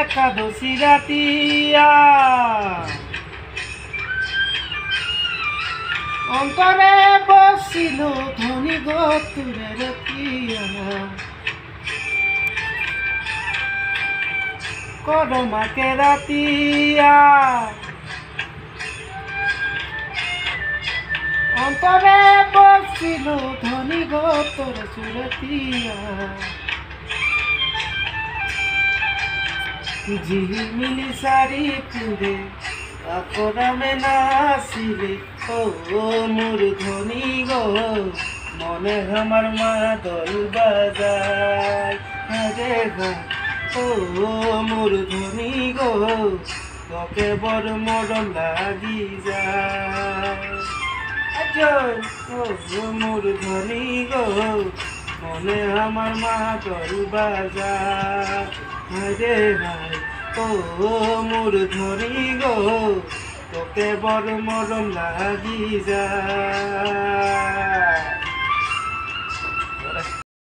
একাদশী রাতিয়া অন্তরে বসিল ধনী গতুরে রতিয়া কদমাকে রাতিয়া অন্তরে বসিল ধনী গতুরে সুরতিয়া ঝিলমিলি শাড়ি পুরে আকরামে নাচিলে ও মোর ধনী গো মনে আমার মাদল বাজায় রে গো ও মোর ধনী গো তোকে বড় মরম লাগি যায় ও মোর ধনী গো মনে আমার মাদল বাজায় রে ভাই ও মোর ধনী গো তোকে বড় মরম লাগি যায়।